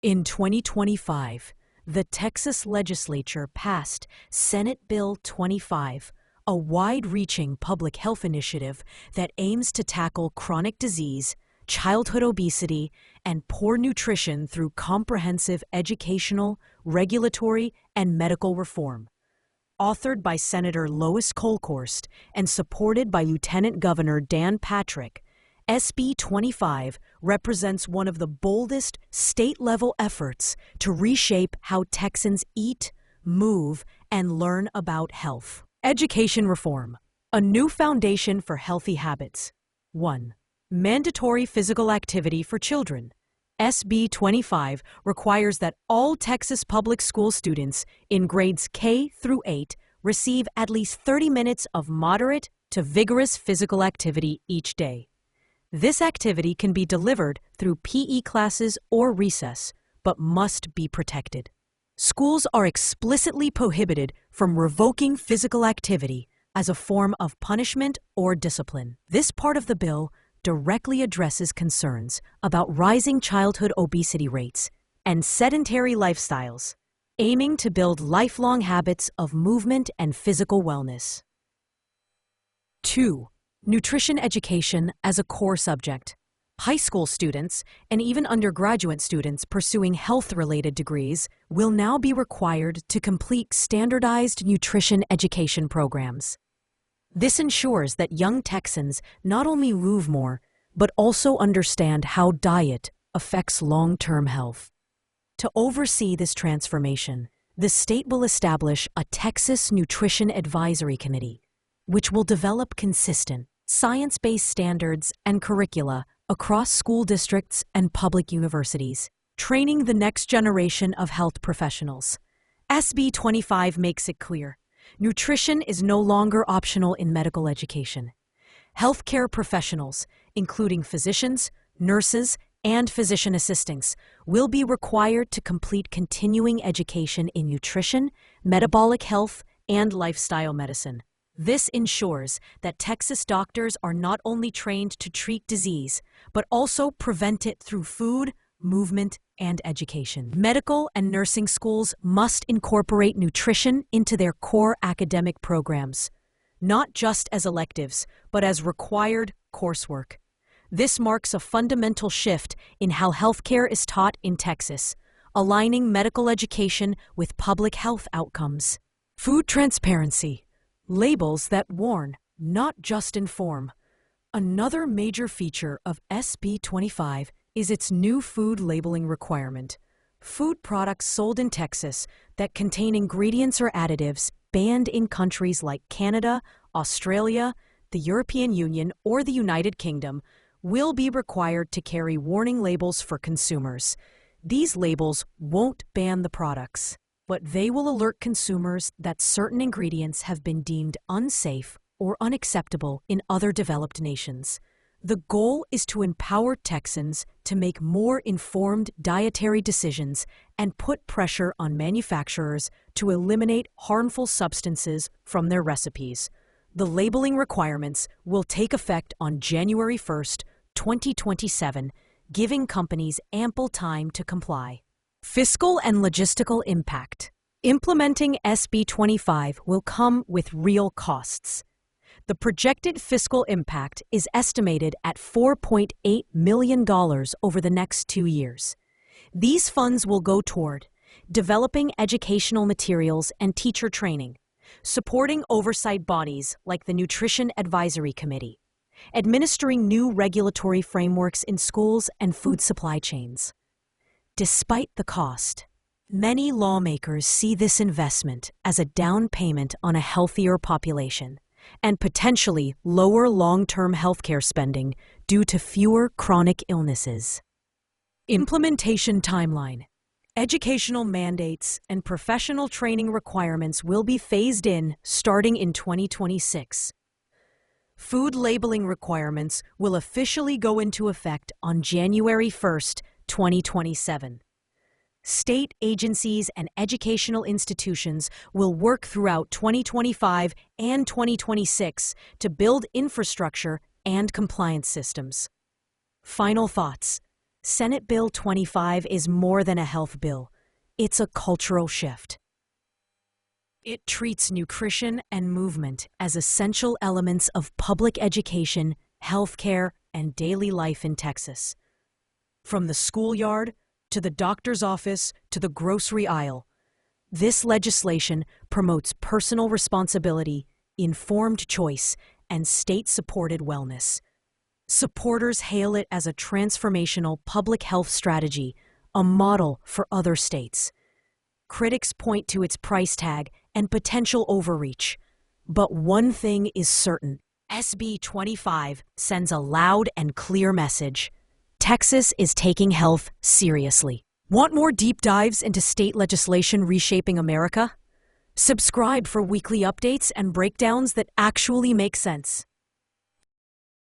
In 2025, the Texas Legislature passed Senate Bill 25, a wide-reaching public health initiative that aims to tackle chronic disease, childhood obesity, and poor nutrition through comprehensive educational, regulatory, and medical reform. Authored by Senator Lois Kolkhorst and supported by Lieutenant Governor Dan Patrick, SB 25 represents one of the boldest state-level efforts to reshape how Texans eat, move, and learn about health. Education reform, a new foundation for healthy habits. 1. Mandatory physical activity for children. SB 25 requires that all Texas public school students in grades K through 8 receive at least 30 minutes of moderate to vigorous physical activity each day. This activity can be delivered through PE classes or recess, but must be protected. Schools are explicitly prohibited from revoking physical activity as a form of punishment or discipline. This part of the bill directly addresses concerns about rising childhood obesity rates and sedentary lifestyles, aiming to build lifelong habits of movement and physical wellness. 2. Nutrition education as a core subject. High school students and even undergraduate students pursuing health-related degrees will now be required to complete standardized nutrition education programs. This ensures that young Texans not only move more, but also understand how diet affects long-term health. To oversee this transformation, the state will establish a Texas Nutrition Advisory Committee, which will develop consistent, science-based standards and curricula across school districts and public universities, training the next generation of health professionals. SB 25 makes it clear, nutrition is no longer optional in medical education. Healthcare professionals, including physicians, nurses, and physician assistants, will be required to complete continuing education in nutrition, metabolic health, and lifestyle medicine. This ensures that Texas doctors are not only trained to treat disease, but also prevent it through food, movement, and education. Medical and nursing schools must incorporate nutrition into their core academic programs, not just as electives, but as required coursework. This marks a fundamental shift in how healthcare is taught in Texas, aligning medical education with public health outcomes. Food transparency. Labels that warn, not just inform. Another major feature of SB 25 is its new food labeling requirement. Food products sold in Texas that contain ingredients or additives banned in countries like Canada, Australia, the European Union, or the United Kingdom will be required to carry warning labels for consumers. These labels won't ban the products, but they will alert consumers that certain ingredients have been deemed unsafe or unacceptable in other developed nations. The goal is to empower Texans to make more informed dietary decisions and put pressure on manufacturers to eliminate harmful substances from their recipes. The labeling requirements will take effect on January 1st, 2027, giving companies ample time to comply. Fiscal and logistical impact. Implementing SB 25 will come with real costs. The projected fiscal impact is estimated at $4.8 million over the next 2 years. These funds will go toward developing educational materials and teacher training, supporting oversight bodies like the Nutrition Advisory Committee, administering new regulatory frameworks in schools and food supply chains. Despite the cost, many lawmakers see this investment as a down payment on a healthier population and potentially lower long-term healthcare spending due to fewer chronic illnesses. Implementation timeline. Educational mandates and professional training requirements will be phased in starting in 2026. Food labeling requirements will officially go into effect on January 1st, 2027. State agencies and educational institutions will work throughout 2025 and 2026 to build infrastructure and compliance systems. Final thoughts. Senate Bill 25 is more than a health bill. It's a cultural shift. It treats nutrition and movement as essential elements of public education, healthcare, and daily life in Texas. From the schoolyard to the doctor's office to the grocery aisle, this legislation promotes personal responsibility, informed choice, and state-supported wellness. Supporters hail it as a transformational public health strategy, a model for other states. Critics point to its price tag and potential overreach. But one thing is certain: SB 25 sends a loud and clear message. Texas is taking health seriously. Want more deep dives into state legislation reshaping America? Subscribe for weekly updates and breakdowns that actually make sense.